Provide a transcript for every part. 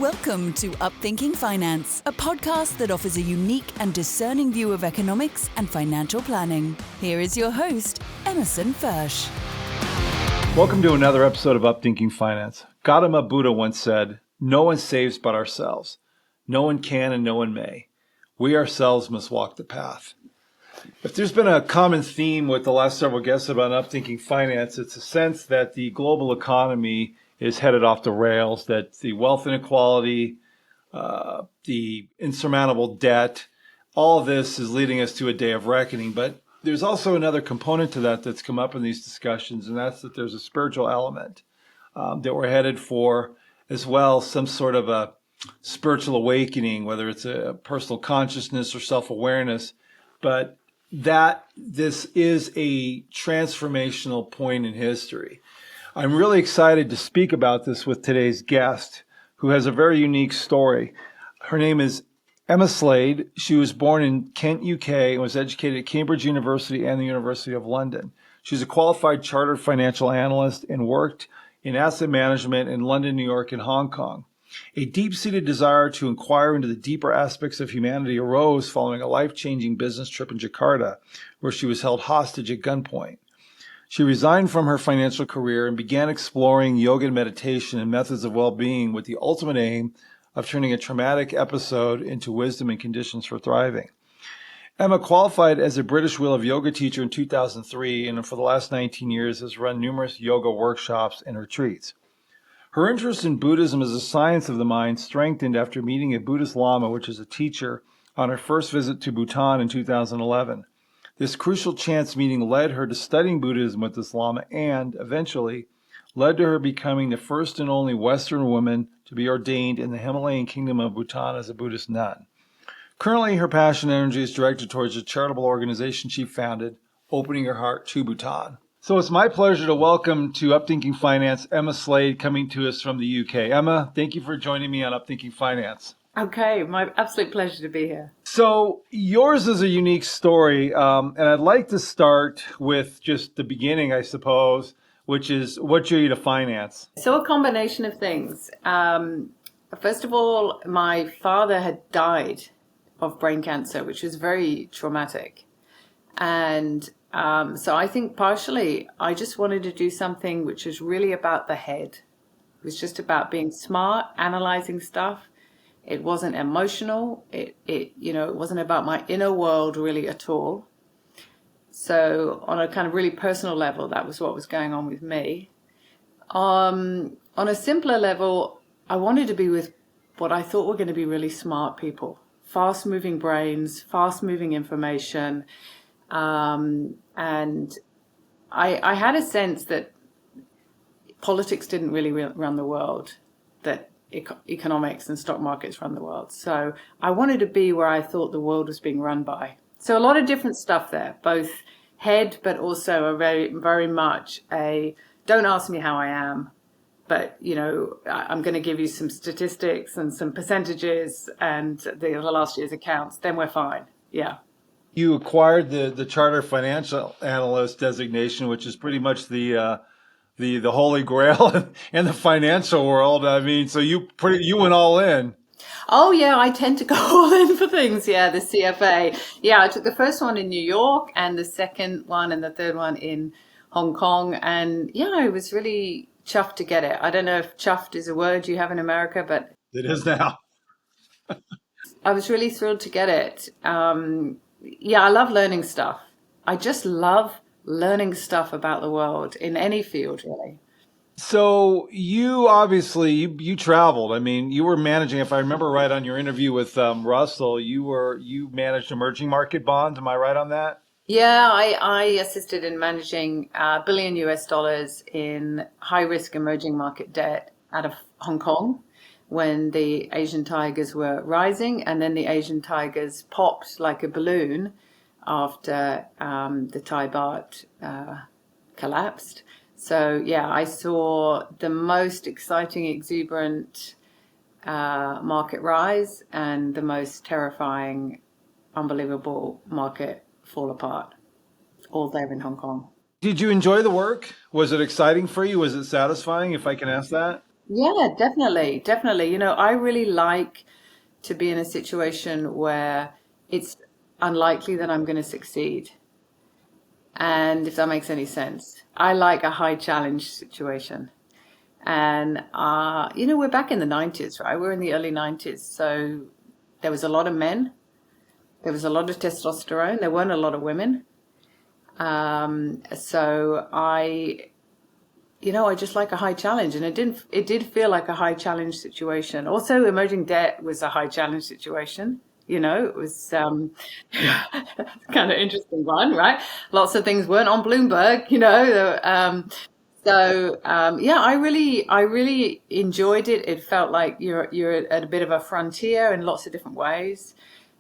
Welcome to UpThinking Finance, a podcast that offers a unique and discerning view of economics and financial planning. Here is your host, Emerson Fersch. Welcome to another episode of UpThinking Finance. Gautama Buddha once said, "No one saves but ourselves. No one can and no one may. We ourselves must walk the path." If there's been a common theme with the last several guests about UpThinking Finance, it's a sense that the global economy is headed off the rails, that the wealth inequality, the insurmountable debt, all of this is leading us to a day of reckoning. But there's also another component to that that's come up in these discussions, and that's that there's a spiritual element that we're headed for as well, some sort of a spiritual awakening, whether it's a personal consciousness or self-awareness, but that this is a transformational point in history. I'm really excited to speak about this with today's guest, who has a very unique story. Her name is Emma Slade. She was born in Kent, UK, and was educated at Cambridge University and the University of London. She's a qualified chartered financial analyst and worked in asset management in London, New York, and Hong Kong. A deep-seated desire to inquire into the deeper aspects of humanity arose following a life-changing business trip in Jakarta, where she was held hostage at gunpoint. She resigned from her financial career and began exploring yoga and meditation and methods of well-being with the ultimate aim of turning a traumatic episode into wisdom and conditions for thriving. Emma qualified as a British Wheel of Yoga teacher in 2003 and for the last 19 years has run numerous yoga workshops and retreats. Her interest in Buddhism as a science of the mind strengthened after meeting a Buddhist Lama, which is a teacher, on her first visit to Bhutan in 2011. This crucial chance meeting led her to studying Buddhism with this Lama and, eventually, led to her becoming the first and only Western woman to be ordained in the Himalayan Kingdom of Bhutan as a Buddhist nun. Currently, her passion and energy is directed towards a charitable organization she founded, Opening Her Heart to Bhutan. So it's my pleasure to welcome to UpThinking Finance, Emma Slade, coming to us from the UK. Emma, thank you for joining me on UpThinking Finance. Okay, my absolute pleasure to be here. So yours is a unique story, and I'd like to start with just the beginning, I suppose, which is what drew you to finance? So a combination of things. First of all, my father had died of brain cancer, which was very traumatic. And so I think partially I just wanted to do something which was really about the head. It was just about being smart, analyzing stuff. It wasn't emotional. It wasn't about my inner world really at all. So on a kind of really personal level, that was what was going on with me. On a simpler level, I wanted to be with what I thought were going to be really smart people, fast-moving brains, fast-moving information. And I had a sense that politics didn't really run the world, that economics and stock markets run the world. So I wanted to be where I thought the world was being run by. So a lot of different stuff there, both head, but also a very, very much a, don't ask me how I am, but, I'm going to give you some statistics and some percentages and the last year's accounts, then we're fine. Yeah. You acquired the Chartered Financial Analyst designation, which is pretty much the holy grail in the financial world. I mean, so you went all in. Oh yeah, I tend to go all in for things. Yeah, the CFA. Yeah, I took the first one in New York and the second one and the third one in Hong Kong. And yeah, I was really chuffed to get it. I don't know if chuffed is a word you have in America, but it is now. I was really thrilled to get it. Yeah, I love learning stuff. I just love learning stuff about the world in any field, really. So you obviously, you traveled. I mean, you were managing, if I remember right on your interview with Russell, you managed emerging market bonds. Am I right on that? Yeah, I assisted in managing $1 billion in high-risk emerging market debt out of Hong Kong when the Asian tigers were rising, and then the Asian tigers popped like a balloon after the Thai baht collapsed. So yeah, I saw the most exciting, exuberant market rise and the most terrifying, unbelievable market fall apart, all there in Hong Kong. Did you enjoy the work? Was it exciting for you? Was it satisfying, if I can ask that? Yeah, definitely, definitely. I really like to be in a situation where it's unlikely that I'm going to succeed. And if that makes any sense, I like a high challenge situation. And, we're back in the 90s, right? We're in the early 90s. So there was a lot of men, there was a lot of testosterone, there weren't a lot of women. So I just like a high challenge, and it did feel like a high challenge situation. Also, emerging debt was a high challenge situation. It was kind of interesting one, right? Lots of things weren't on Bloomberg, yeah, I really enjoyed it. It felt like you're at a bit of a frontier in lots of different ways,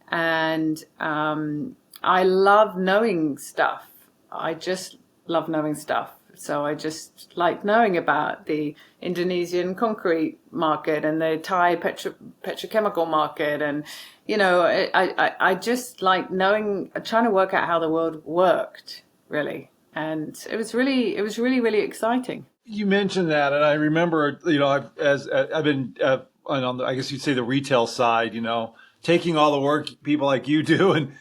and I love knowing stuff. I just love knowing stuff. So I just like knowing about the Indonesian concrete market and the Thai petrochemical market, and I just like knowing, trying to work out how the world worked, really. And it was really really exciting. You mentioned that, and I remember, I've been on the, I guess you'd say the retail side, taking all the work people like you do, and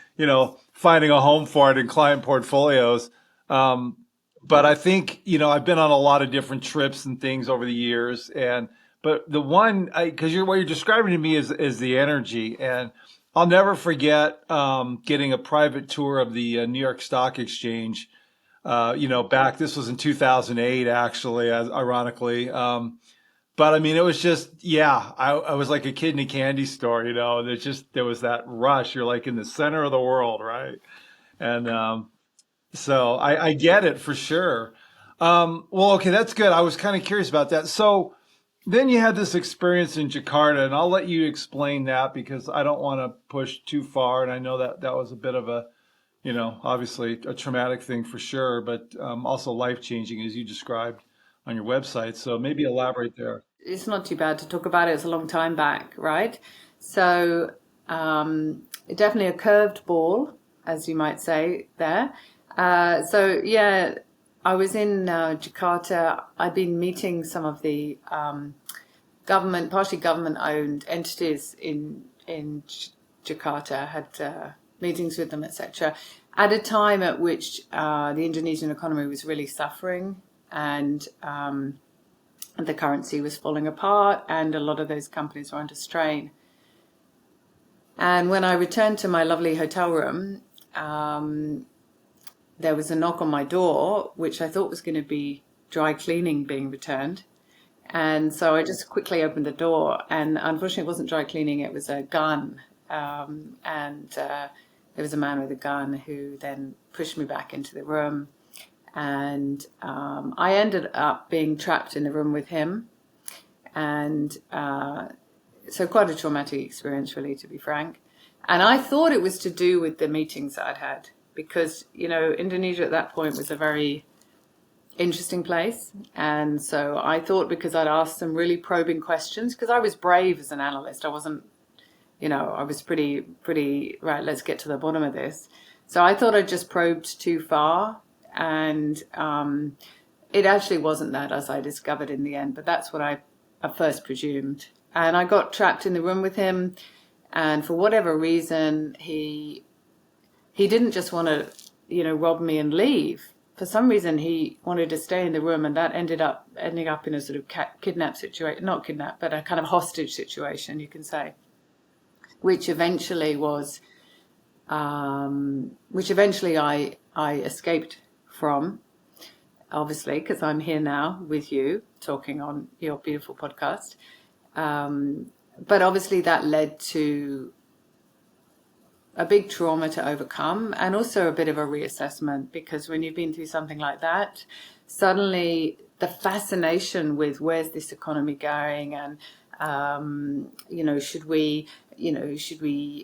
finding a home for it in client portfolios. Um, but I think I've been on a lot of different trips and things over the years, and but the one, because what you're describing to me is the energy, and I'll never forget getting a private tour of the New York Stock Exchange, back, this was in 2008, actually, ironically. But I mean, it was just, yeah, I was like a kid in a candy store, and there was that rush. You're like in the center of the world, right? And so I get it for sure. Well, okay, that's good. I was kind of curious about that. So then you had this experience in Jakarta, and I'll let you explain that because I don't want to push too far. And I know that that was a bit of a, obviously a traumatic thing for sure, but also life changing as you described on your website. So maybe elaborate there. It's not too bad to talk about it. It's a long time back, right? So, definitely a curved ball, as you might say there. So yeah, I was in Jakarta. I've been meeting some of the partially government-owned entities in Jakarta. Had meetings with them, etc. At a time at which the Indonesian economy was really suffering, and the currency was falling apart, and a lot of those companies were under strain. And when I returned to my lovely hotel room, there was a knock on my door, which I thought was going to be dry cleaning being returned. And so I just quickly opened the door, and unfortunately, it wasn't dry cleaning, it was a gun. And there was a man with a gun who then pushed me back into the room. And I ended up being trapped in the room with him. And so quite a traumatic experience, really, to be frank. And I thought it was to do with the meetings that I'd had, because, Indonesia at that point was a very interesting place. And so I thought, because I'd asked some really probing questions, because I was brave as an analyst, I wasn't, I was pretty, right, let's get to the bottom of this. So I thought I'd just probed too far. And it actually wasn't that, as I discovered in the end, but that's what I at first presumed. And I got trapped in the room with him. And for whatever reason, he didn't just want to, rob me and leave. For some reason, he wanted to stay in the room, and that ending up in a sort of kidnap situation, not kidnap, but a kind of hostage situation, you can say, which eventually I escaped from, obviously, because I'm here now with you talking on your beautiful podcast. But obviously that led to a big trauma to overcome, and also a bit of a reassessment, because when you've been through something like that, suddenly the fascination with where's this economy going, and should we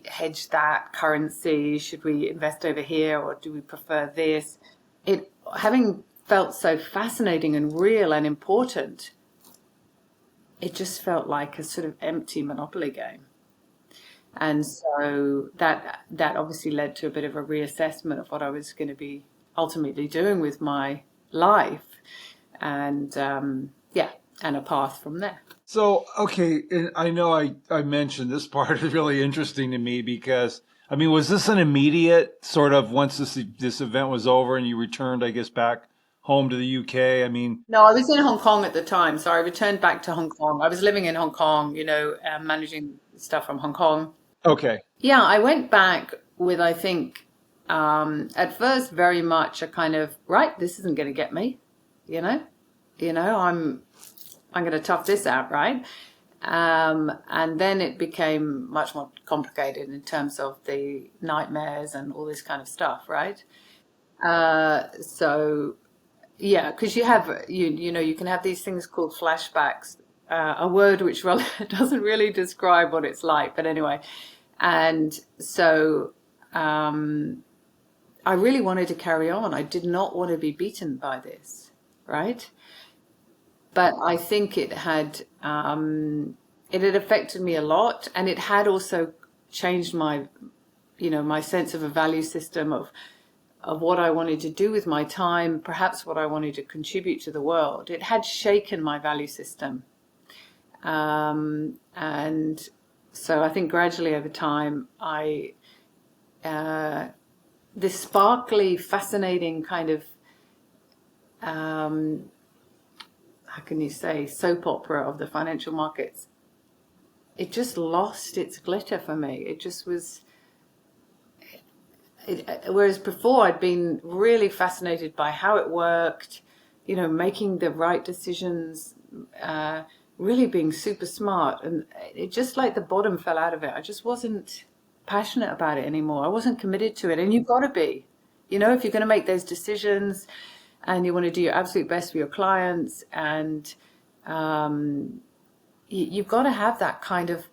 hedge that currency? Should we invest over here, or do we prefer this? It, having felt so fascinating and real and important, it just felt like a sort of empty Monopoly game. And so that obviously led to a bit of a reassessment of what I was going to be ultimately doing with my life. And yeah, a path from there. So, okay, and I know I mentioned this part is really interesting to me because, I mean, was this an immediate sort of once this event was over and you returned, I guess, back home to the UK? I mean, No, I was in Hong Kong at the time, so I returned back to Hong Kong. I was living in Hong Kong, managing stuff from Hong Kong. okay. Yeah, I went back with, I think, at first very much a kind of, right, this isn't going to get me, you know, I'm going to tough this out, right? And then it became much more complicated in terms of the nightmares and all this kind of stuff, right? So yeah, because you can have these things called flashbacks, a word which doesn't really describe what it's like, but anyway. And so I really wanted to carry on. I did not want to be beaten by this, right? But I think it had affected me a lot, and it had also changed my sense of a value system of what I wanted to do with my time, perhaps what I wanted to contribute to the world. It had shaken my value system. And so I think gradually over time, this sparkly, fascinating kind of, how can you say, soap opera of the financial markets, it just lost its glitter for me. It just was, whereas before I'd been really fascinated by how it worked, making the right decisions, really being super smart. And it just like the bottom fell out of it. I just wasn't passionate about it anymore. I wasn't committed to it. And you've got to be, if you're going to make those decisions and you want to do your absolute best for your clients, and you've got to have that kind of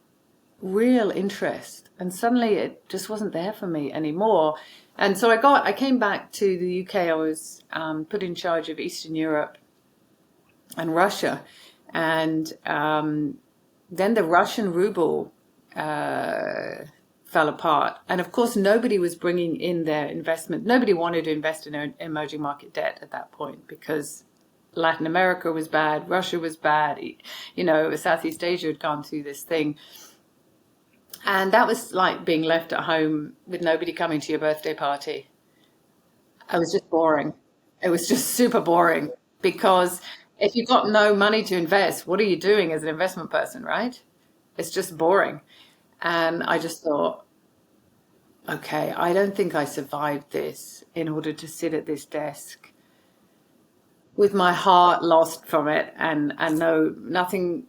real interest. And suddenly it just wasn't there for me anymore. And so I came back to the UK. I was put in charge of Eastern Europe and Russia. And then the Russian ruble fell apart. And of course, nobody was bringing in their investment. Nobody wanted to invest in emerging market debt at that point because Latin America was bad, Russia was bad, Southeast Asia had gone through this thing. And that was like being left at home with nobody coming to your birthday party. It was just boring. It was just super boring because if you've got no money to invest, what are you doing as an investment person, right? It's just boring. And I just thought, okay, I don't think I survived this in order to sit at this desk with my heart lost from it and nothing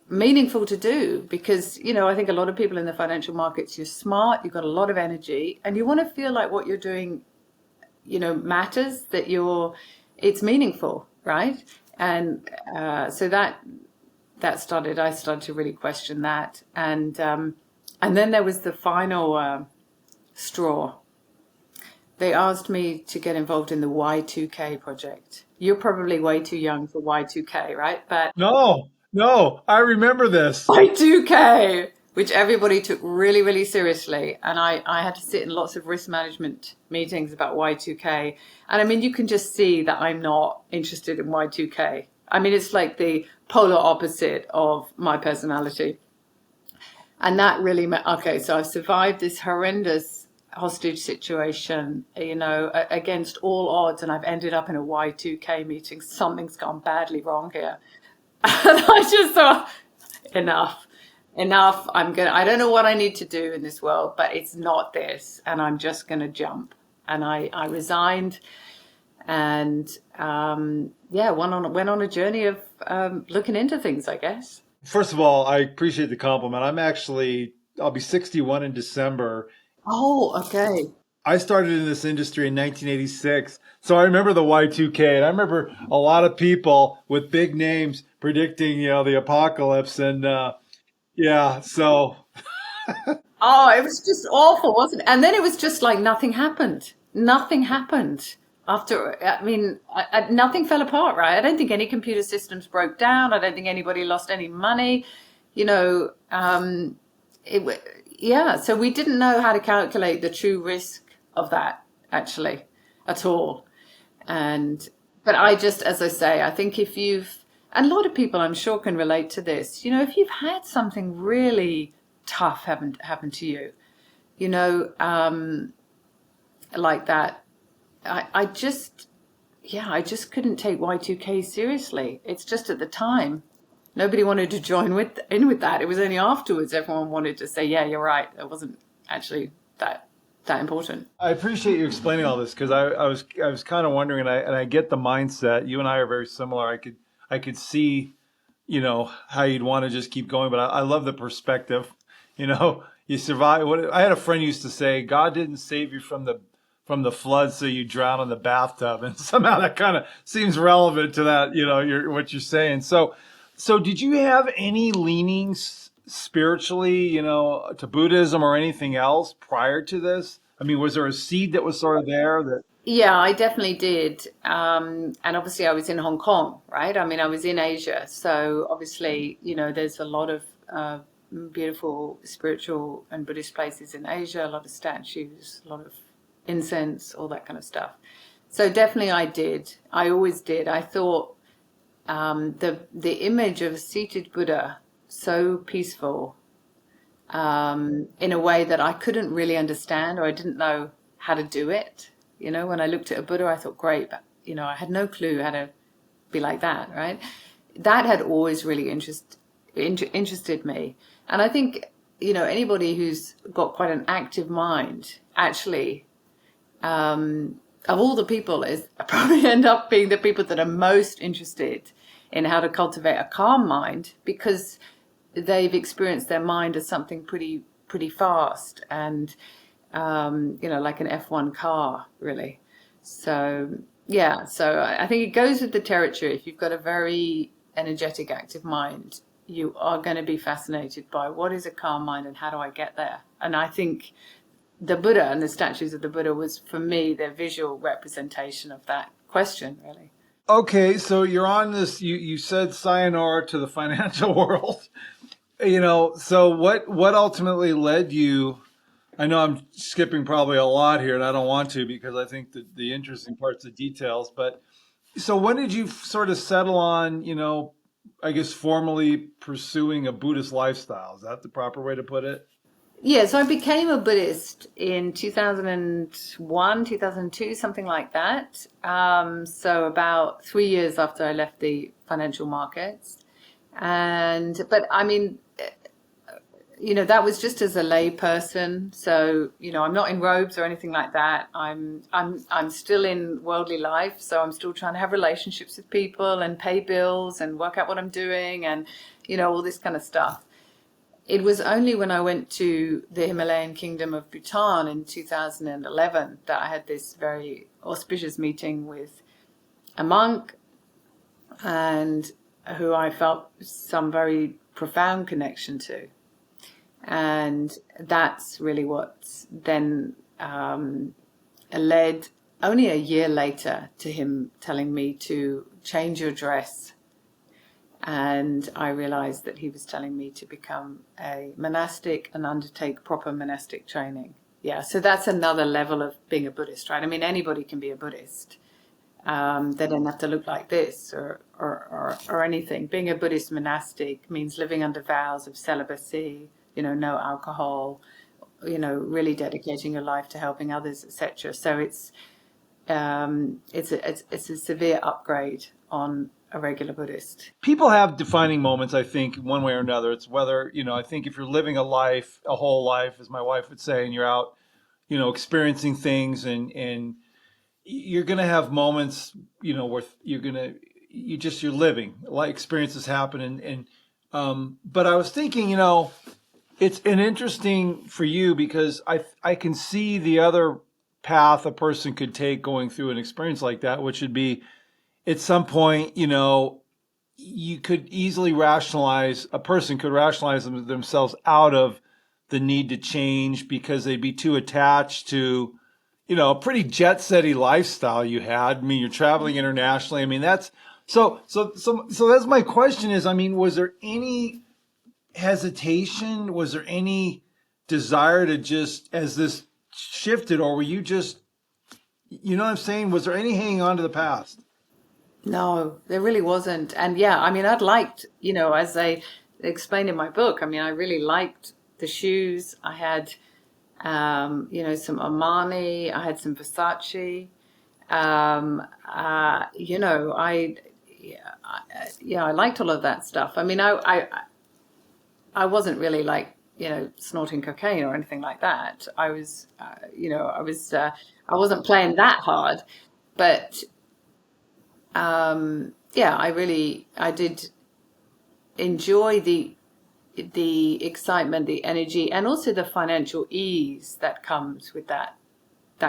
meaningful to do, because I think a lot of people in the financial markets, you're smart, you've got a lot of energy, and you want to feel like what you're doing matters, that it's meaningful, right? And so I started to really question that, and then there was the final straw. They asked me to get involved in the Y2K project. You're probably way too young for Y2K, right? But No, I remember this. Y2K, which everybody took really, really seriously. And I had to sit in lots of risk management meetings about Y2K. And I mean, you can just see that I'm not interested in Y2K. I mean, it's like the polar opposite of my personality. And that really meant, okay, so I've survived this horrendous hostage situation, against all odds, and I've ended up in a Y2K meeting. Something's gone badly wrong here. And I just thought, enough. I don't know what I need to do in this world, but it's not this. And I'm just going to jump. And I resigned and, went on a journey of looking into things, I guess. First of all, I appreciate the compliment. I'll be 61 in December. Oh, okay. I started in this industry in 1986. So I remember the Y2K, and I remember a lot of people with big names predicting, the apocalypse. And so. Oh, it was just awful, wasn't it? And then it was just like nothing happened. Nothing happened. Nothing fell apart, right? I don't think any computer systems broke down. I don't think anybody lost any money. So we didn't know how to calculate the true risk of that, actually, at all. And But I just, as I say, I think if you've, and a lot of people I'm sure can relate to this, if you've had something really tough happen to you, like that, I just, I just couldn't take Y2K seriously. It's just at the time, nobody wanted to join in with that. It was only afterwards everyone wanted to say, yeah, you're right. It wasn't actually that important. I appreciate you explaining all this because I was kind of wondering, and I get the mindset. You and I are very similar. I could see, how you'd want to just keep going, but I love the perspective. You survive. I had a friend used to say, God didn't save you from the flood, so you drown in the bathtub, and somehow that kind of seems relevant to that. What you're saying. So did you have any leanings spiritually, to Buddhism or anything else prior to this? I mean, was there a seed that was sort of there that? Yeah, I definitely did. And obviously, I was in Hong Kong, right? I mean, I was in Asia. So obviously, there's a lot of beautiful spiritual and Buddhist places in Asia, a lot of statues, a lot of incense, all that kind of stuff. So definitely I did. I always did. I thought the image of a seated Buddha, so peaceful, in a way that I couldn't really understand, or I didn't know how to do it. When I looked at a Buddha, I thought, great, but I had no clue how to be like that, right? That had always really interested me. And I think, anybody who's got quite an active mind, actually, of all the people, is probably end up being the people that are most interested in how to cultivate a calm mind, because they've experienced their mind as something pretty fast and like an F1 car, really. So so I think it goes with the territory. If you've got a very energetic, active mind, you are going to be fascinated by what is a calm mind and how do I get there. And I think the Buddha and the statues of the Buddha was, for me, the visual representation of that question, really. Okay, so you're on this. You said sayonara to the financial world. So what ultimately led you? I know I'm skipping probably a lot here, and I don't want to because I think the interesting part's the details. But so when did you sort of settle on, I guess formally pursuing a Buddhist lifestyle? Is that the proper way to put it? Yeah, so I became a Buddhist in 2001, 2002, something like that. So about 3 years after I left the financial markets. But I mean, that was just as a lay person. So, I'm not in robes or anything like that. I'm still in worldly life. So I'm still trying to have relationships with people and pay bills and work out what I'm doing and, all this kind of stuff. It was only when I went to the Himalayan Kingdom of Bhutan in 2011 that I had this very auspicious meeting with a monk, and who I felt some very profound connection to. And that's really what then led, only a year later, to him telling me to change your dress. And I realized that he was telling me to become a monastic and undertake proper monastic training. Yeah, so that's another level of being a Buddhist, right? I mean, anybody can be a Buddhist. They don't have to look like this or anything. Being a Buddhist monastic means living under vows of celibacy, no alcohol, really dedicating your life to helping others, etc. So it's a severe upgrade on a regular Buddhist. People have defining moments, I think, one way or another. It's whether, I think if you're living a whole life, as my wife would say, and you're out, experiencing things and you're going to have moments, where you're living, like experiences happen. But I was thinking, it's an interesting for you because I can see the other path a person could take going through an experience like that, which would be at some point, you could easily a person could rationalize themselves out of the need to change because they'd be too attached to, a pretty jet-setty lifestyle you had. I mean, you're traveling internationally. I mean, that's so that's my question is, I mean, was there any hesitation? Was there any desire to just, as this shifted, or were you just, what I'm saying? Was there any hanging on to the past? No, there really wasn't. And yeah, I mean, I'd liked, as I explained in my book, I mean, I really liked the shoes. I had, some Armani, I had some Versace. I liked all of that stuff. I mean, I wasn't really like, snorting cocaine or anything like that. I was, I wasn't playing that hard, but yeah, I did enjoy the excitement, the energy, and also the financial ease that comes with that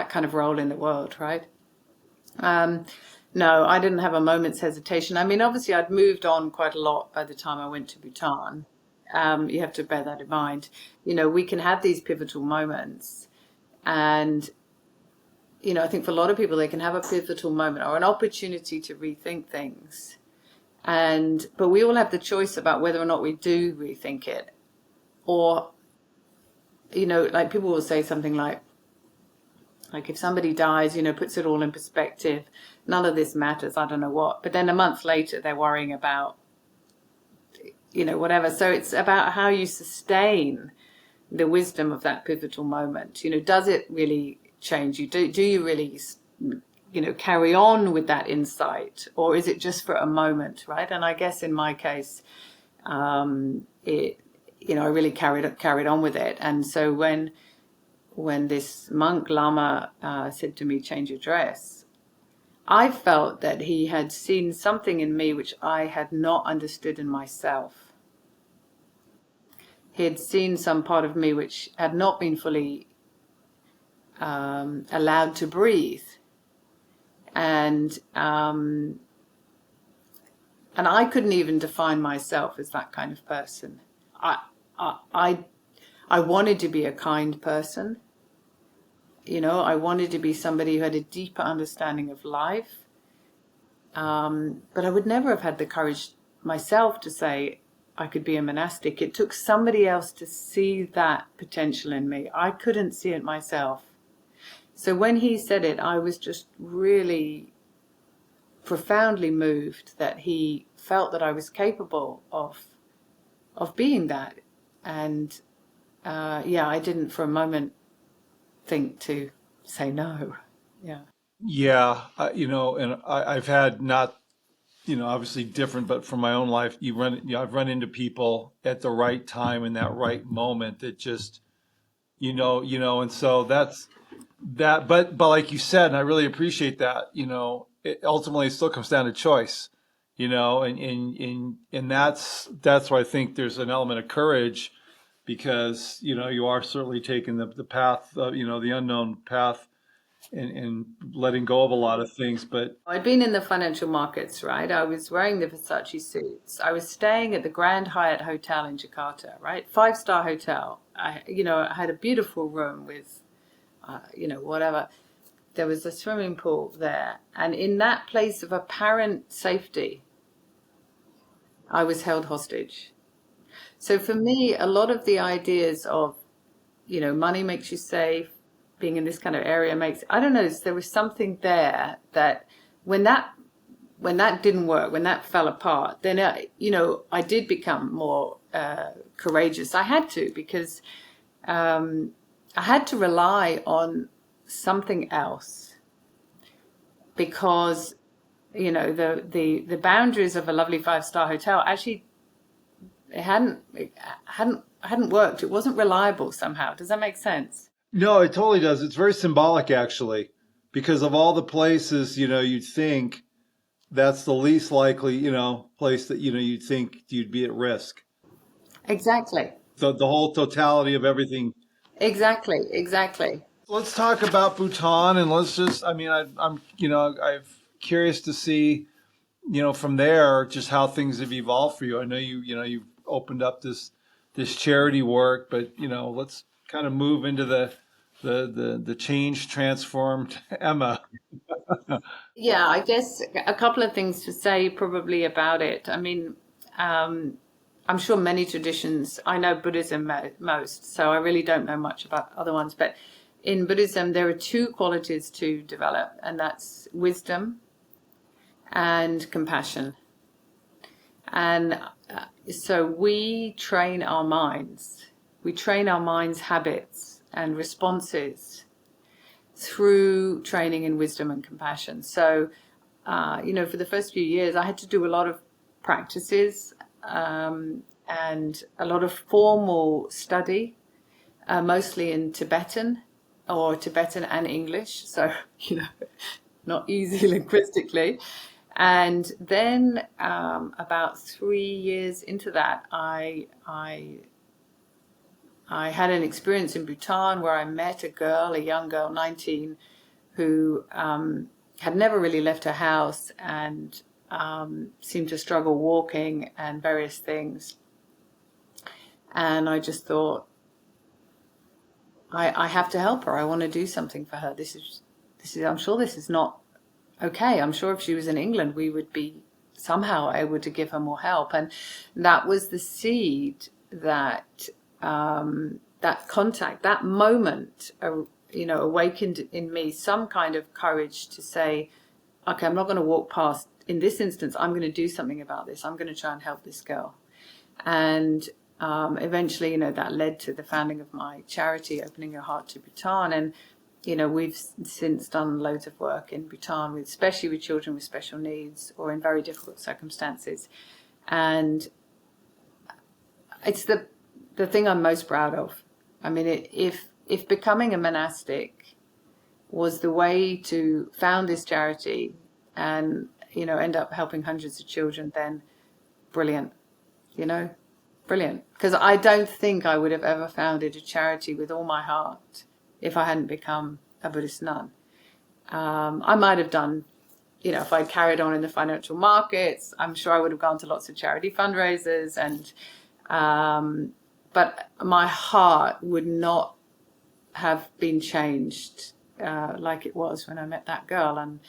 kind of role in the world, right? No, I didn't have a moment's hesitation. I mean, obviously, I'd moved on quite a lot by the time I went to Bhutan. You have to bear that in mind. We can have these pivotal moments, and I think for a lot of people, they can have a pivotal moment or an opportunity to rethink things. But we all have the choice about whether or not we do rethink it. Or, like people will say something like if somebody dies, puts it all in perspective, none of this matters, I don't know what. But then a month later, they're worrying about, whatever. So it's about how you sustain the wisdom of that pivotal moment. Does it really change you? Do you really, carry on with that insight, or is it just for a moment, right? And I guess in my case, I really carried on with it. And so when this monk Lama said to me, change your dress, I felt that he had seen something in me which I had not understood in myself. He had seen some part of me which had not been fully allowed to breathe. And I couldn't even define myself as that kind of person. I wanted to be a kind person. I wanted to be somebody who had a deeper understanding of life. But I would never have had the courage myself to say I could be a monastic. It took somebody else to see that potential in me. I couldn't see it myself. So when he said it, I was just really profoundly moved that he felt that I was capable of being that. And I didn't for a moment think to say no. Yeah. Yeah, and I've had not, obviously different, but from my own life, I've run into people at the right time in that right moment that just, and so that's that. But like you said, and I really appreciate that, it ultimately still comes down to choice, and that's why I think there's an element of courage because, you are certainly taking the path, the unknown path and letting go of a lot of things. But I'd been in the financial markets, right? I was wearing the Versace suits. I was staying at the Grand Hyatt Hotel in Jakarta, right? 5-star hotel. I had a beautiful room with, whatever. There was a swimming pool there. And in that place of apparent safety, I was held hostage. So for me, a lot of the ideas of, money makes you safe, being in this kind of area makes, I don't know, there was something there that when that didn't work, when that fell apart, then, I did become more courageous. I had to, because I had to rely on something else because, the boundaries of a lovely 5-star hotel actually it hadn't worked. It wasn't reliable somehow. Does that make sense? no, it totally does. It's very symbolic, actually, because of all the places, you'd think that's the least likely, place that, you'd think you'd be at risk. Exactly. The whole totality of everything. Exactly. Let's talk about Bhutan, and let's just, I'm curious to see, from there, just how things have evolved for you. I know you've opened up this charity work, but, let's kind of move into the change transformed Emma. Yeah, I guess a couple of things to say probably about it. I mean, I'm sure many traditions, I know Buddhism most, so I really don't know much about other ones, but in Buddhism, there are 2 qualities to develop, and that's wisdom and compassion. And so we train our minds. We train our minds' habits and responses through training in wisdom and compassion. So, for the first few years, I had to do a lot of practices and a lot of formal study, mostly in Tibetan and English. So, not easy linguistically. And then about 3 years into that, I had an experience in Bhutan where I met a young girl, 19, who had never really left her house and seemed to struggle walking and various things. And I just thought, I have to help her. I want to do something for her. This is. I'm sure this is not okay. I'm sure if she was in England, we would be somehow able to give her more help. And that was the seed that that contact, that moment, awakened in me some kind of courage to say, okay, I'm not going to walk past. In this instance, I'm going to do something about this. I'm going to try and help this girl. And eventually, that led to the founding of my charity, Opening Your Heart to Bhutan. And we've since done loads of work in Bhutan, especially with children with special needs or in very difficult circumstances. And it's the thing I'm most proud of. I mean, if becoming a monastic was the way to found this charity and, end up helping hundreds of children, then brilliant, brilliant. Because I don't think I would have ever founded a charity with all my heart if I hadn't become a Buddhist nun. I might have done, if I'd carried on in the financial markets, I'm sure I would have gone to lots of charity fundraisers, but my heart would not have been changed like it was when I met that girl. And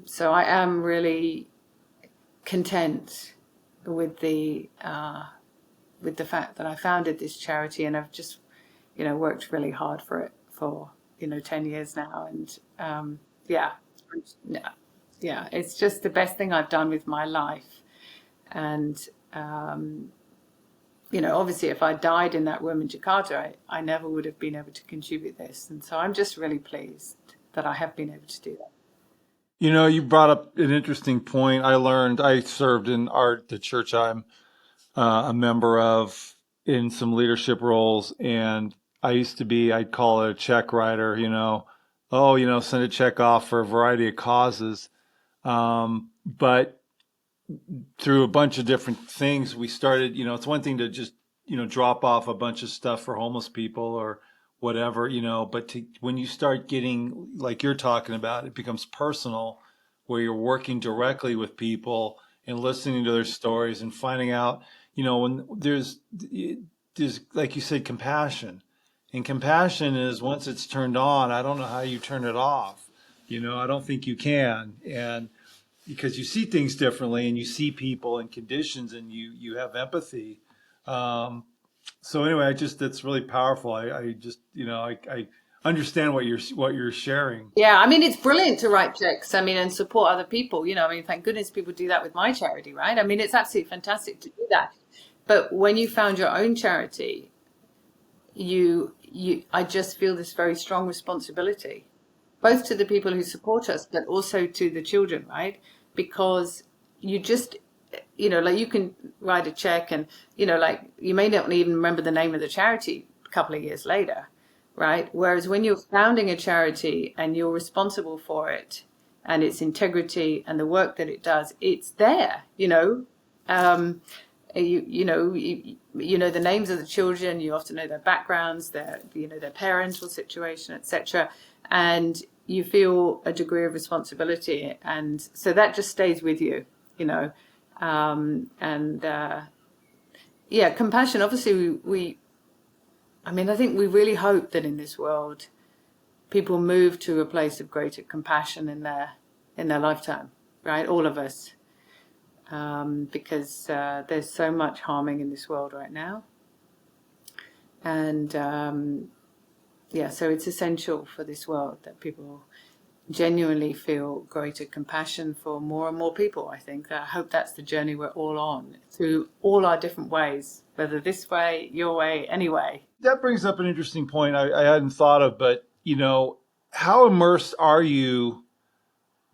so I am really content with the fact that I founded this charity, and I've just worked really hard for it for 10 years now. And yeah, it's just the best thing I've done with my life. And obviously if I died in that room in Jakarta, I never would have been able to contribute this. And so I'm just really pleased that I have been able to do that. You brought up an interesting point. I served in the church I'm a member of, in some leadership roles, and I'd call it a check writer, send a check off for a variety of causes. But through a bunch of different things, we started, it's one thing to just, drop off a bunch of stuff for homeless people or whatever, but when you start getting, like you're talking about, it becomes personal, where you're working directly with people and listening to their stories and finding out, when there's, like you said, compassion. And compassion is, once it's turned on, I don't know how you turn it off. I don't think you can. And because you see things differently and you see people and conditions and you have empathy. So anyway, that's really powerful. I just, I understand what you're sharing. Yeah, I mean, it's brilliant to write checks, and support other people. Thank goodness people do that with my charity, right? I mean, it's absolutely fantastic to do that. But when you found your own charity, I just feel this very strong responsibility, both to the people who support us, but also to the children, right? Because you just, like you can write a check and, like you may not even remember the name of the charity a couple of years later, right? Whereas when you're founding a charity and you're responsible for it and its integrity and the work that it does, it's there, you know the names of the children, you often know their backgrounds, their parental situation, etc. And you feel a degree of responsibility. And so that just stays with you, compassion. Obviously, I think we really hope that in this world, people move to a place of greater compassion in their lifetime, right? All of us. Because there's so much harming in this world right now. And so it's essential for this world that people genuinely feel greater compassion for more and more people. I think I hope that's the journey we're all on through all our different ways, whether this way, your way, any way. That brings up an interesting point I hadn't thought of, but how immersed are you?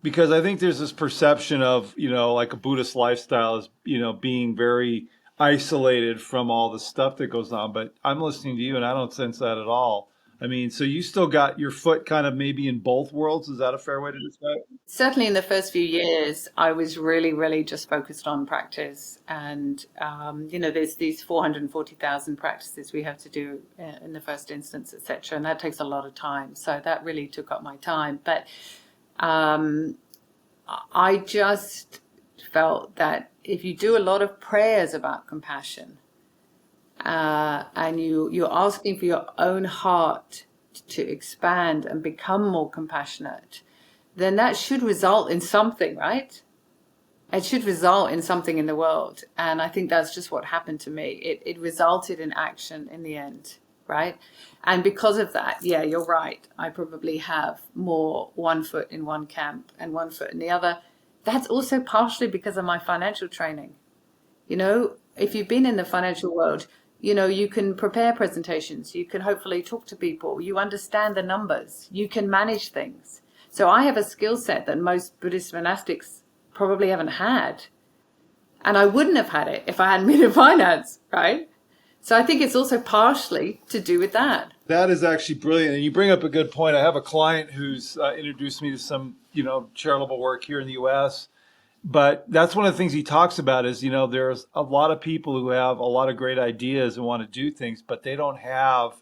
Because I think there's this perception of, like a Buddhist lifestyle as, being very isolated from all the stuff that goes on. But I'm listening to you and I don't sense that at all. I mean, so you still got your foot kind of maybe in both worlds. Is that a fair way to describe it? Certainly in the first few years, I was really, really just focused on practice. And, there's these 440,000 practices we have to do in the first instance, etc. And that takes a lot of time. So that really took up my time. But I just felt that if you do a lot of prayers about compassion, and you're asking for your own heart to expand and become more compassionate, then that should result in something, right? It should result in something in the world. And I think that's just what happened to me. It resulted in action in the end, right? And because of that, yeah, you're right. I probably have more one foot in one camp and one foot in the other. That's also partially because of my financial training. If you've been in the financial world, you can prepare presentations, you can hopefully talk to people, you understand the numbers, you can manage things. So I have a skill set that most Buddhist monastics probably haven't had. And I wouldn't have had it if I hadn't been in finance, right? So I think it's also partially to do with that. That is actually brilliant. And you bring up a good point. I have a client who's introduced me to some, charitable work here in the U.S. But that's one of the things he talks about is, there's a lot of people who have a lot of great ideas and want to do things, but they don't have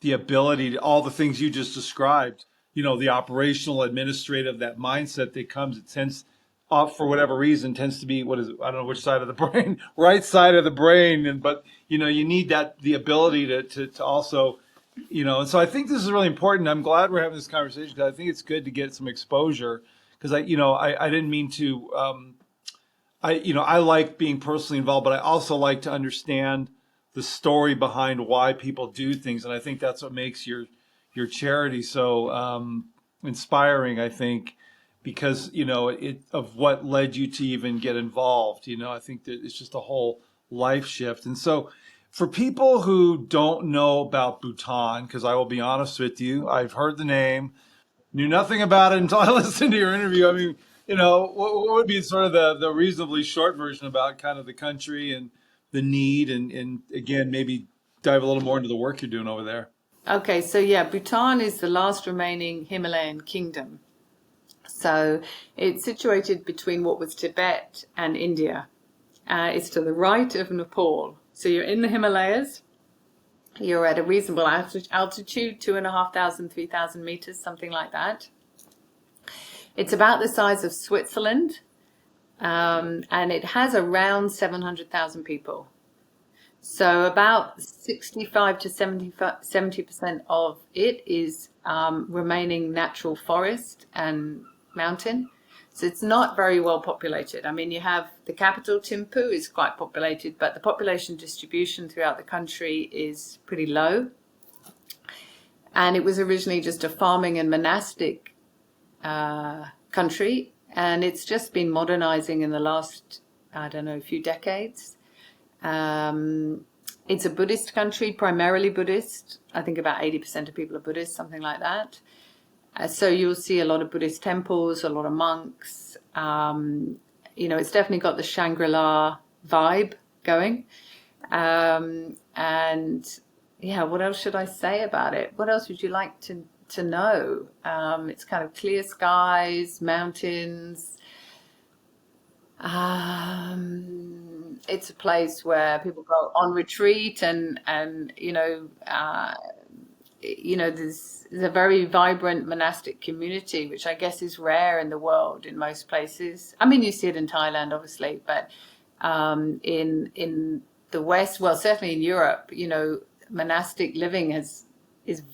the ability to all the things you just described, the operational, administrative, that mindset that comes, it tends off for whatever reason tends to be, what is it? I don't know which side of the brain, right side of the brain. But you need the ability to also, and so I think this is really important. I'm glad we're having this conversation because I think it's good to get some exposure because I didn't mean to, I like being personally involved, but I also like to understand the story behind why people do things. And I think that's what makes your charity so inspiring, I think, because, of what led you to even get involved. I think that it's just a whole life shift. And so for people who don't know about Bhutan, because I will be honest with you, I've heard the name, knew nothing about it until I listened to your interview. I mean, what would be sort of the reasonably short version about kind of the country and the need and again, maybe dive a little more into the work you're doing over there. Okay, so yeah, Bhutan is the last remaining Himalayan kingdom. So it's situated between what was Tibet and India. It's to the right of Nepal. So you're in the Himalayas. You're at a reasonable altitude, 2,500, 3,000 meters, something like that. It's about the size of Switzerland, and it has around 700,000 people. So about 65 to 70% of it is remaining natural forest and mountain. So it's not very well populated. I mean, you have the capital, Thimphu, is quite populated, but the population distribution throughout the country is pretty low. And it was originally just a farming and monastic country, and it's just been modernizing in the last, few decades. It's a Buddhist country, primarily Buddhist. I think about 80% of people are Buddhist, something like that. So you'll see a lot of Buddhist temples, a lot of monks. It's definitely got the Shangri-La vibe going. And yeah, what else should I say about it? What else would you like to know? It's kind of clear skies, mountains. It's a place where people go on retreat and there's a very vibrant monastic community, which I guess is rare in the world in most places. I mean, you see it in Thailand, obviously, but in the West, well, certainly in Europe, monastic living is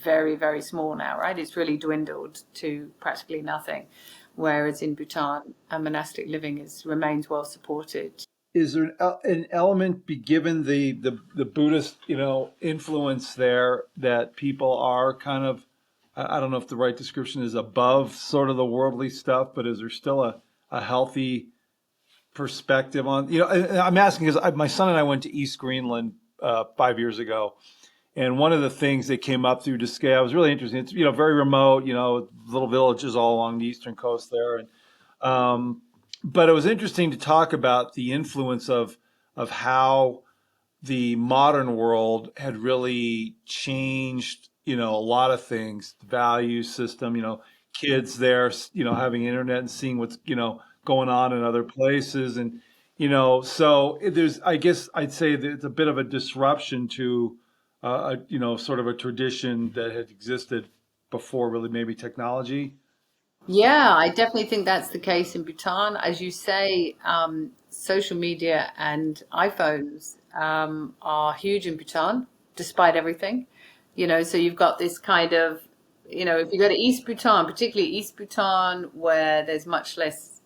very, very small now, right? It's really dwindled to practically nothing. Whereas in Bhutan, monastic living remains well supported. Is there an element, given the Buddhist, influence there, that people are kind of, I don't know if the right description is above sort of the worldly stuff, but is there still a healthy perspective on, I'm asking because my son and I went to East Greenland 5 years ago. And one of the things that came up through Discay was really interesting. It's, very remote, little villages all along the eastern coast there. And, but it was interesting to talk about the influence of how the modern world had really changed, a lot of things, the value system, kids there, having internet and seeing what's, going on in other places. And, so there's, I guess I'd say that it's a bit of a disruption to, sort of a tradition that had existed before really maybe technology. Yeah, I definitely think that's the case in Bhutan. As you say, social media and iPhones are huge in Bhutan, despite everything. So you've got this kind of, if you go to East Bhutan, particularly East Bhutan, where there's much less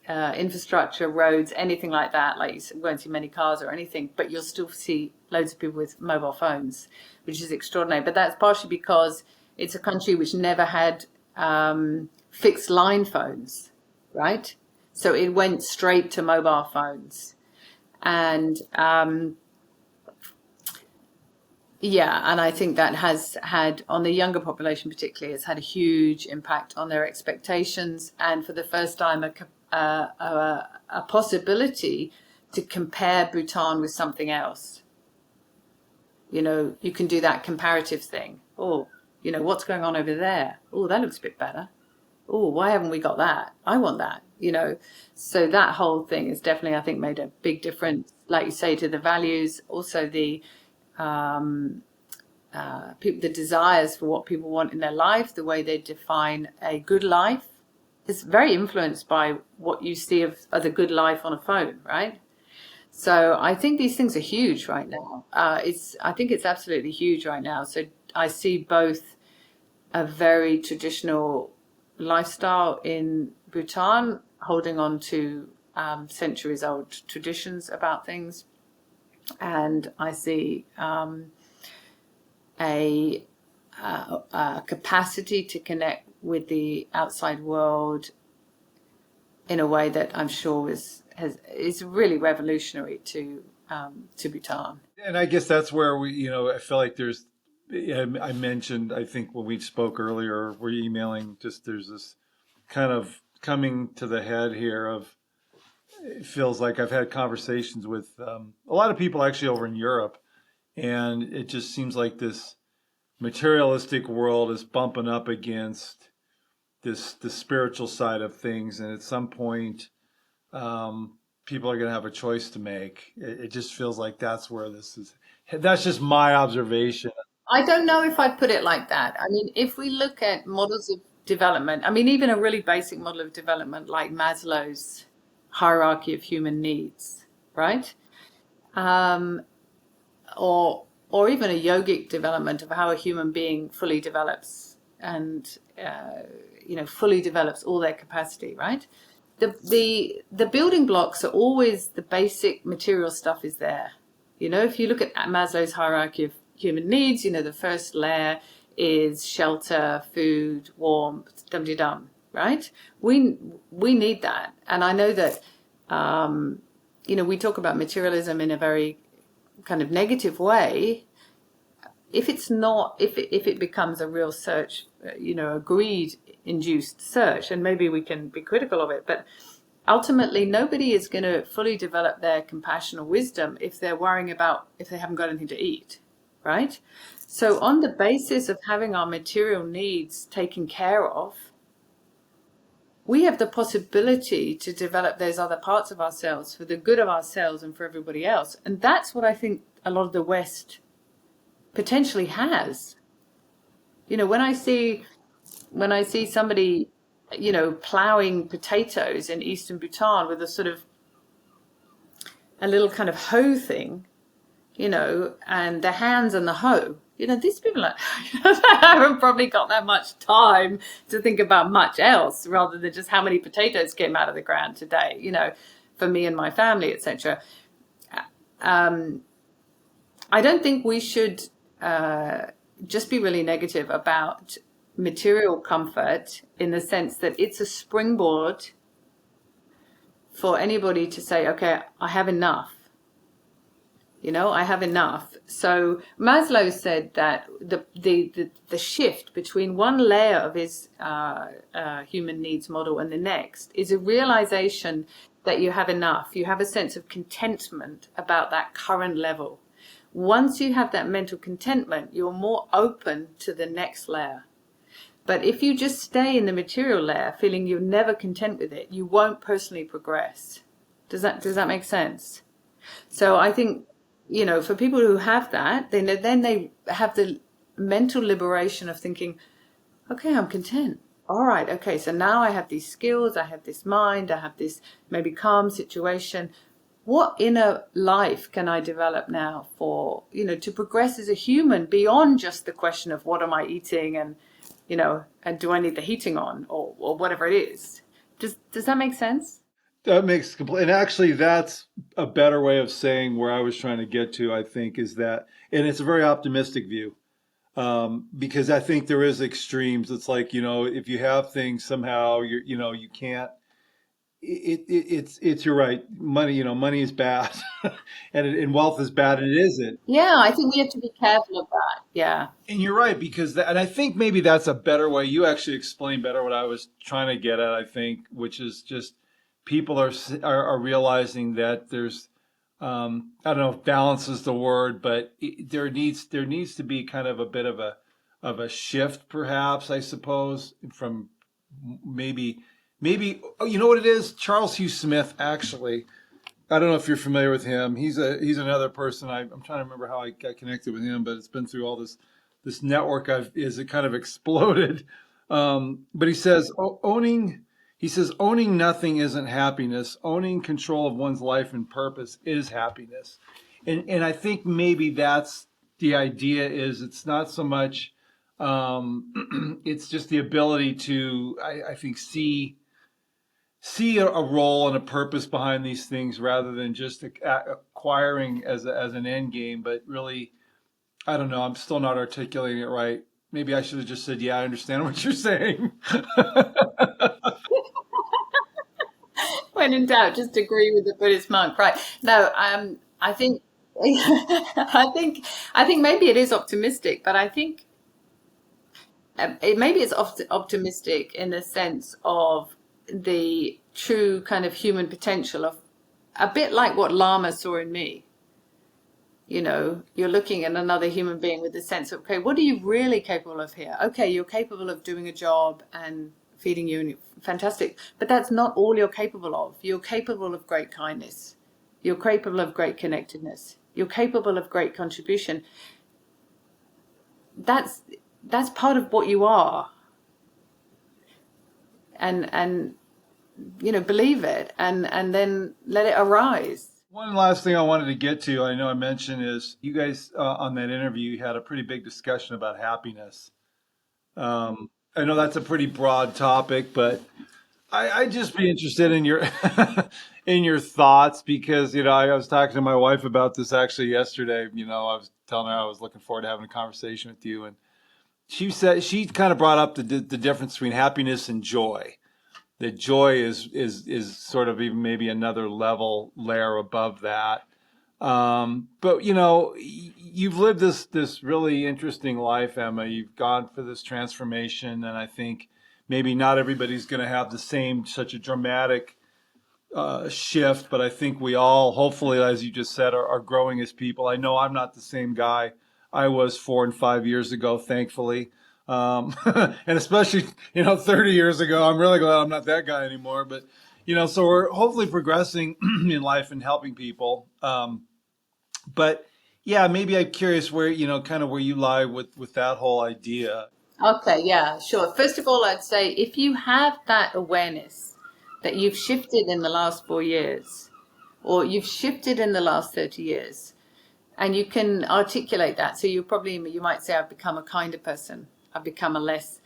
infrastructure, roads, anything like that, like you won't see many cars or anything, but you'll still see loads of people with mobile phones, which is extraordinary. But that's partially because it's a country which never had fixed line phones, right? So it went straight to mobile phones. And and I think that has had, on the younger population particularly, it's had a huge impact on their expectations. And for the first time, a possibility to compare Bhutan with something else. You can do that comparative thing. Oh, what's going on over there? Oh, that looks a bit better. Oh, why haven't we got that? I want that, So that whole thing has definitely, I think, made a big difference, like you say, to the values, also the the desires for what people want in their life, the way they define a good life is very influenced by what you see of the good life on a phone, right? So I think these things are huge right now. I think it's absolutely huge right now. So I see both a very traditional lifestyle in Bhutan, holding on to centuries-old traditions about things, and I see a capacity to connect with the outside world in a way that I'm sure is really revolutionary to Bhutan. And I guess that's where I feel like I mentioned, I think when we spoke earlier, we're emailing, just there's this kind of coming to the head here of, it feels like I've had conversations with a lot of people actually over in Europe, and it just seems like this materialistic world is bumping up against the spiritual side of things, and at some point, people are going to have a choice to make. It just feels like that's where this is. That's just my observation. I don't know if I put it like that. I mean, if we look at models of development, I mean, even a really basic model of development like Maslow's hierarchy of human needs, right? Or even a yogic development of how a human being fully develops and fully develops all their capacity, right? The building blocks are always the basic material stuff is there. If you look at Maslow's hierarchy of human needs, the first layer is shelter, food, warmth, dum-de-dum, right? We need that. And I know that, we talk about materialism in a very kind of negative way. If it becomes a real search, a greed-induced search, and maybe we can be critical of it, but ultimately nobody is going to fully develop their compassion or wisdom if they're worrying about if they haven't got anything to eat, right? So on the basis of having our material needs taken care of, we have the possibility to develop those other parts of ourselves for the good of ourselves and for everybody else. And that's what I think a lot of the West potentially has. When I see somebody, plowing potatoes in eastern Bhutan with a little kind of hoe thing, and their hands and the hoe, these people haven't probably got that much time to think about much else rather than just how many potatoes came out of the ground today, for me and my family, etc. I don't think we should just be really negative about material comfort in the sense that it's a springboard for anybody to say, okay, I have enough. I have enough. So Maslow said that the shift between one layer of his human needs model and the next is a realization that you have enough. You have a sense of contentment about that current level. Once you have that mental contentment, you're more open to the next layer. But if you just stay in the material layer, feeling you're never content with it, you won't personally progress. Does that make sense? So I think, for people who have that, then they have the mental liberation of thinking, okay, I'm content. All right, okay, so now I have these skills, I have this mind, I have this maybe calm situation. What inner life can I develop now for, to progress as a human beyond just the question of what am I eating and do I need the heating on or whatever it is? Does that make sense? That makes complete, and actually that's a better way of saying where I was trying to get to, I think, is that, and it's a very optimistic view, because I think there is extremes. It's like, if you have things somehow, you can't, you're right. Money is bad and wealth is bad, and it isn't. Yeah, I think we have to be careful of that. Yeah. And you're right, because and I think maybe that's a better way. You actually explained better what I was trying to get at, I think, which is just people are realizing that there's, I don't know if balance is the word, but there needs to be kind of a bit of a shift, perhaps, I suppose, from maybe oh, you know what it is? Charles Hugh Smith, actually. I don't know if you're familiar with him. He's another person. I'm trying to remember how I got connected with him, but it's been through all this network. It kind of exploded. But he says owning nothing isn't happiness. Owning control of one's life and purpose is happiness. And I think maybe that's the idea. Is it's not so much. It's just the ability to I think see a role and a purpose behind these things rather than just acquiring as an end game, but really, I don't know, I'm still not articulating it right. Maybe I should have just said, yeah, I understand what you're saying. When in doubt, just agree with the Buddhist monk, right? No, I think, I think maybe it is optimistic, but I think maybe it's optimistic in the sense of the true kind of human potential of a bit like what Lama saw in me. You're looking at another human being with the sense of, okay, what are you really capable of here? Okay, you're capable of doing a job and feeding you, and fantastic. But that's not all you're capable of. You're capable of great kindness. You're capable of great connectedness. You're capable of great contribution. That's part of what you are. And believe it and then let it arise. One last thing I wanted to get to, I know I mentioned, is you guys on that interview had a pretty big discussion about happiness. I know that's a pretty broad topic, but I'd just be interested in your in your thoughts, because I was talking to my wife about this actually yesterday. I was telling her I was looking forward to having a conversation with you, and she said she kind of brought up the difference between happiness and joy. That joy is sort of even maybe another layer above that. But you've lived this really interesting life, Emma. You've gone for this transformation, and I think maybe not everybody's going to have such a dramatic shift, but I think we all, hopefully, as you just said, are growing as people. I know I'm not the same guy I was 4 and 5 years ago, thankfully. And especially, 30 years ago, I'm really glad I'm not that guy anymore. But, so we're hopefully progressing in life and helping people. But yeah, maybe I'm curious where, kind of where you lie with that whole idea. Okay, yeah, sure. First of all, I'd say if you have that awareness that you've shifted in the last 4 years, or you've shifted in the last 30 years, and you can articulate that. So you might say, I've become a kinder person. I've become a less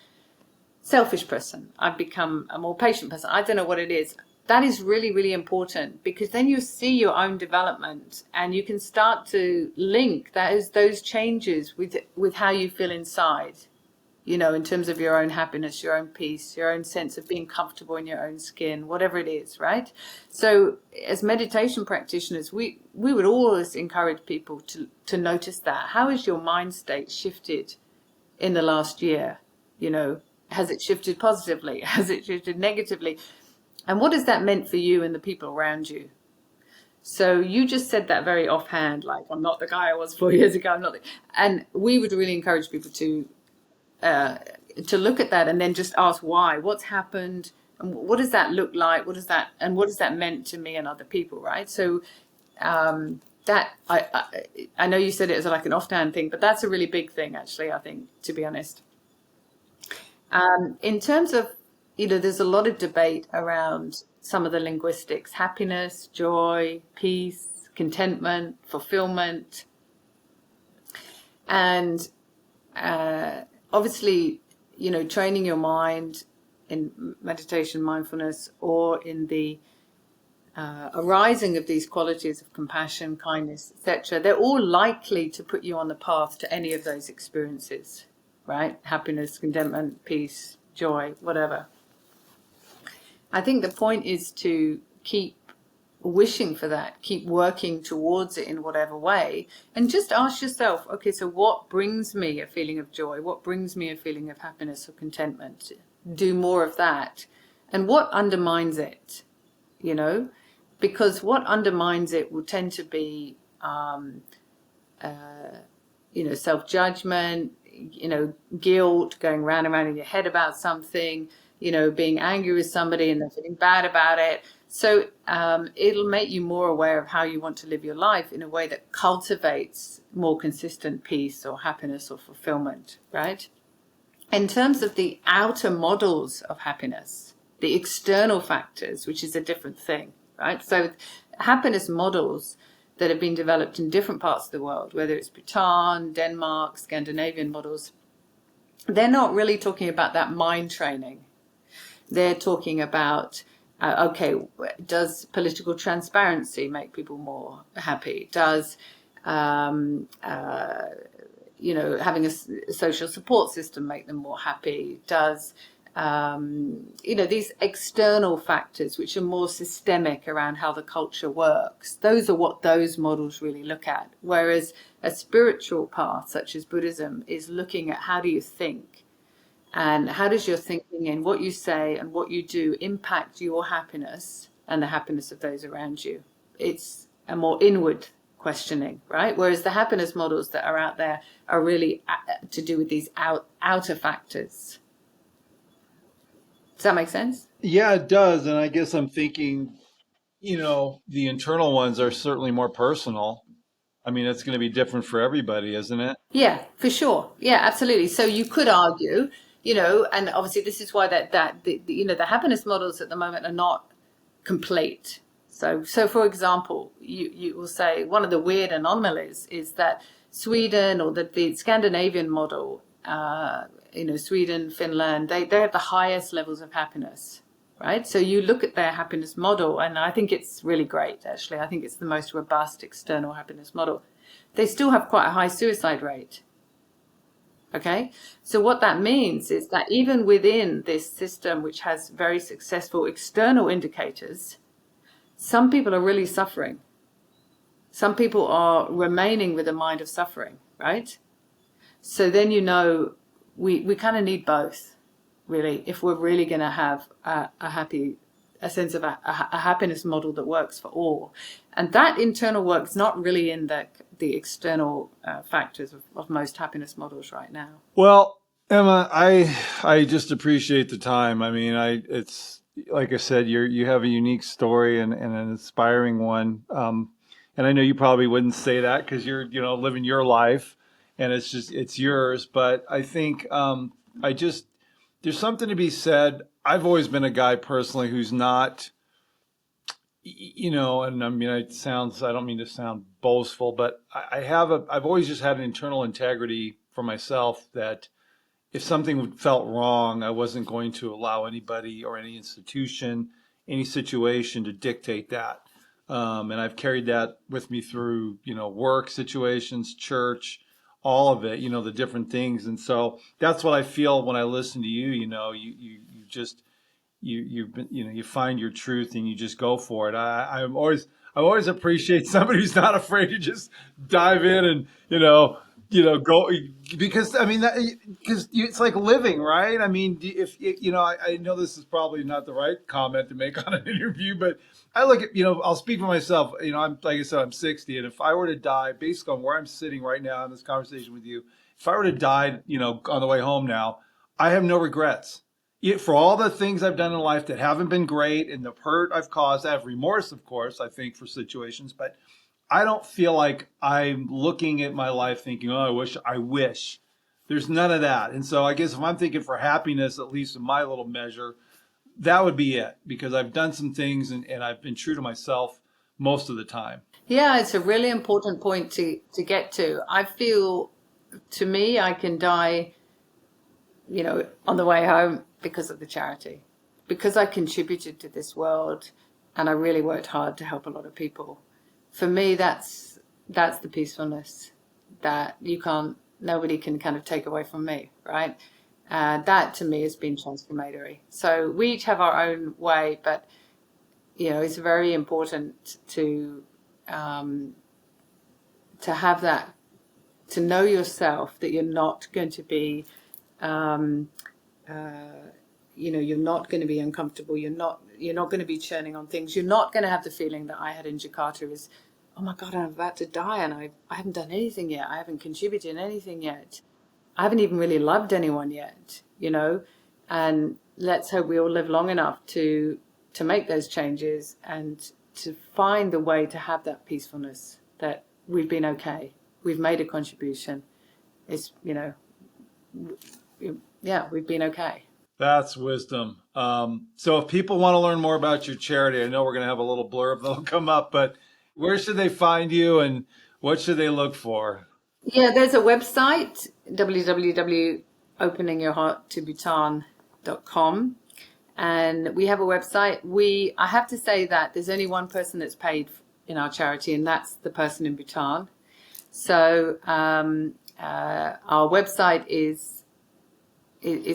selfish person. I've become a more patient person. I don't know what it is. That is really, really important, because then you see your own development and you can start to link those changes with how you feel inside. in terms of your own happiness, your own peace, your own sense of being comfortable in your own skin, whatever it is, right? So as meditation practitioners, we would always encourage people to notice that. How has your mind state shifted in the last year? Has it shifted positively? Has it shifted negatively? And what has that meant for you and the people around you? So you just said that very offhand, like, I'm not the guy I was 4 years ago. And we would really encourage people to look at that and then just ask why. What's happened? And what does that look like? What has that meant to me and other people, right? So that I know you said it as like an offhand thing, but that's a really big thing, actually, I think, to be honest. In terms of, there's a lot of debate around some of the linguistics: happiness, joy, peace, contentment, fulfillment. And obviously, training your mind in meditation, mindfulness, or in the arising of these qualities of compassion, kindness, etc., they're all likely to put you on the path to any of those experiences, right? Happiness, contentment, peace, joy, whatever. I think the point is to keep wishing for that, keep working towards it in whatever way, and just ask yourself, okay, so what brings me a feeling of joy? What brings me a feeling of happiness or contentment? Do more of that. And what undermines it? Because what undermines it will tend to be, self-judgment, guilt, going round and round in your head about something, being angry with somebody and then feeling bad about it. So it'll make you more aware of how you want to live your life in a way that cultivates more consistent peace or happiness or fulfillment, right? In terms of the outer models of happiness, the external factors, which is a different thing, right? So happiness models that have been developed in different parts of the world, whether it's Bhutan, Denmark, Scandinavian models, they're not really talking about that mind training. They're talking about, does political transparency make people more happy? Does, having a social support system make them more happy? Does, these external factors, which are more systemic around how the culture works, those are what those models really look at. Whereas a spiritual path, such as Buddhism, is looking at how do you think? And how does your thinking and what you say and what you do impact your happiness and the happiness of those around you? It's a more inward questioning, right? Whereas the happiness models that are out there are really to do with these outer factors. Does that make sense? Yeah, it does. And I guess I'm thinking, the internal ones are certainly more personal. I mean, it's going to be different for everybody, isn't it? Yeah, for sure. Yeah, absolutely. So you could argue, and obviously this is why the happiness models at the moment are not complete. So for example, you will say one of the weird anomalies is that Sweden or the Scandinavian model, Sweden, Finland, they have the highest levels of happiness, right? So you look at their happiness model, and I think it's really great, actually. I think it's the most robust external happiness model. They still have quite a high suicide rate. Okay, so what that means is that even within this system, which has very successful external indicators, some people are really suffering. Some people are remaining with a mind of suffering, right? So then we kind of need both, really, if we're really going to have a sense of a happiness model that works for all. And that internal work is not really in the external factors of most happiness models right now. Well, Emma, I just appreciate the time. I mean, it's like I said, you have a unique story and an inspiring one. And I know you probably wouldn't say that because you're living your life, and it's yours. But I think there's something to be said. I've always been a guy personally who's not, and I mean, I don't mean to sound boastful, but I've always just had an internal integrity for myself that if something felt wrong, I wasn't going to allow anybody or any institution, any situation to dictate that. And I've carried that with me through, work situations, church, all of it, the different things. And so that's what I feel when I listen to you. You just you find your truth and you just go for it. I always appreciate somebody who's not afraid to just dive in and go, because I mean because it's like living, right? I mean, if I know this is probably not the right comment to make on an interview, but I look at, I'll speak for myself. I'm, like I said, I'm 60, and if I were to die, based on where I'm sitting right now in this conversation with you, if I were to die, on the way home now, I have no regrets. For all the things I've done in life that haven't been great and the hurt I've caused. I have remorse, of course, I think, for situations, but I don't feel like I'm looking at my life thinking, oh, I wish. There's none of that. And so I guess if I'm thinking for happiness, at least in my little measure, that would be it, because I've done some things and I've been true to myself most of the time. Yeah, it's a really important point to get to. I feel, to me, I can die, on the way home because of the charity, because I contributed to this world and I really worked hard to help a lot of people. For me, that's the peacefulness that nobody can kind of take away from me, right? That to me has been transformatory. So we each have our own way, but it's very important to have that, to know yourself, that you're not going to be, you're not going to be uncomfortable. You're not going to be churning on things. You're not going to have the feeling that I had in Jakarta is, oh my God, I'm about to die and I haven't done anything yet. I haven't contributed anything yet. I haven't even really loved anyone yet, and let's hope we all live long enough to make those changes and to find the way to have that peacefulness, that we've been okay. We've made a contribution. It's, we've been okay. That's wisdom. So if people want to learn more about your charity, I know we're going to have a little blurb that'll come up, but where should they find you and what should they look for? Yeah, there's a website, www.openingyourhearttobhutan.com. And we have a website. I have to say that there's only one person that's paid in our charity, and that's the person in Bhutan. So our website is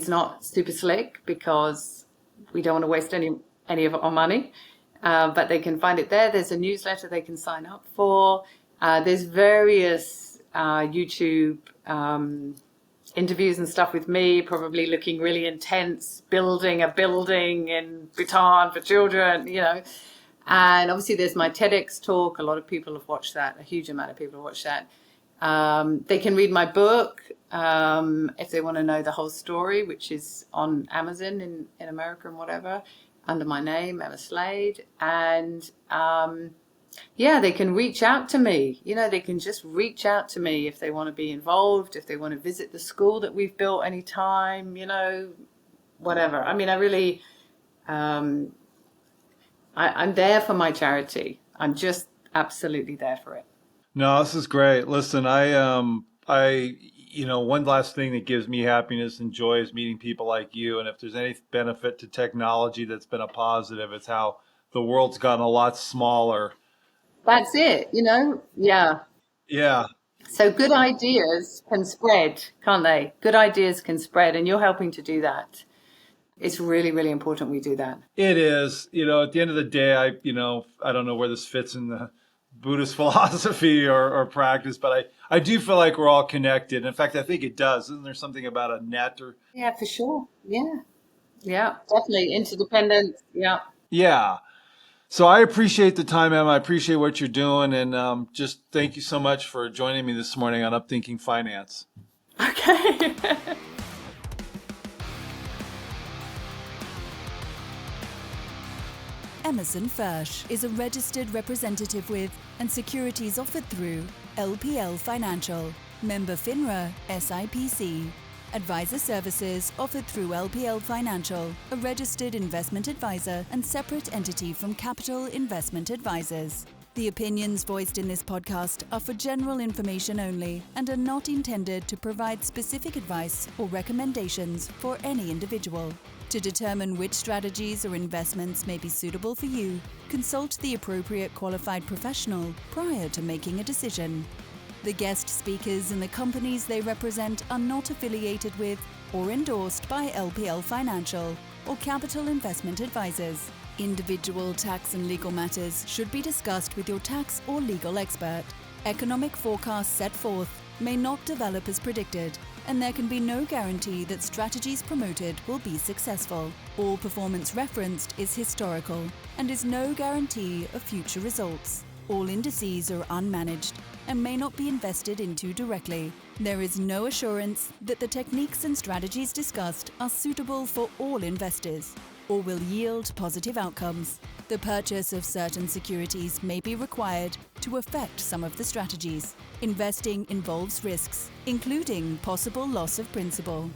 not super slick because we don't want to waste any of our money, but they can find it there. There's a newsletter they can sign up for. There's various YouTube interviews and stuff with me, probably looking really intense, building a building in Bhutan for children, And obviously there's my TEDx talk. A lot of people have watched that. A huge amount of people have watched that. They can read my book if they want to know the whole story, which is on Amazon in America and whatever, under my name, Emma Slade. And they can reach out to me. They can just reach out to me if they want to be involved, if they want to visit the school that we've built anytime, whatever. I mean, I really, I'm there for my charity. I'm just absolutely there for it. No, this is great. Listen, one last thing that gives me happiness and joy is meeting people like you. And if there's any benefit to technology that's been a positive, it's how the world's gotten a lot smaller. That's it, Yeah. Yeah. So good ideas can spread, can't they? Good ideas can spread, and you're helping to do that. It's really, really important we do that. It is. At the end of the day, I don't know where this fits in the Buddhist philosophy or practice, but I do feel like we're all connected. In fact, I think it does. Isn't there something about a net or? Yeah, for sure. Yeah. Yeah, definitely. Interdependence. Yeah. Yeah. So I appreciate the time, Emma. I appreciate what you're doing. And just thank you so much for joining me this morning on UpThinking Finance. Okay. Emerson Fersch is a registered representative with and securities offered through LPL Financial, member FINRA, SIPC. Advisor services offered through LPL Financial, a registered investment advisor and separate entity from Capital Investment Advisors. The opinions voiced in this podcast are for general information only and are not intended to provide specific advice or recommendations for any individual. To determine which strategies or investments may be suitable for you, consult the appropriate qualified professional prior to making a decision. The guest speakers and the companies they represent are not affiliated with or endorsed by LPL Financial or Capital Investment Advisors. Individual tax and legal matters should be discussed with your tax or legal expert. Economic forecasts set forth may not develop as predicted, and there can be no guarantee that strategies promoted will be successful. All performance referenced is historical and is no guarantee of future results. All indices are unmanaged and may not be invested into directly. There is no assurance that the techniques and strategies discussed are suitable for all investors or will yield positive outcomes. The purchase of certain securities may be required to affect some of the strategies. Investing involves risks, including possible loss of principal.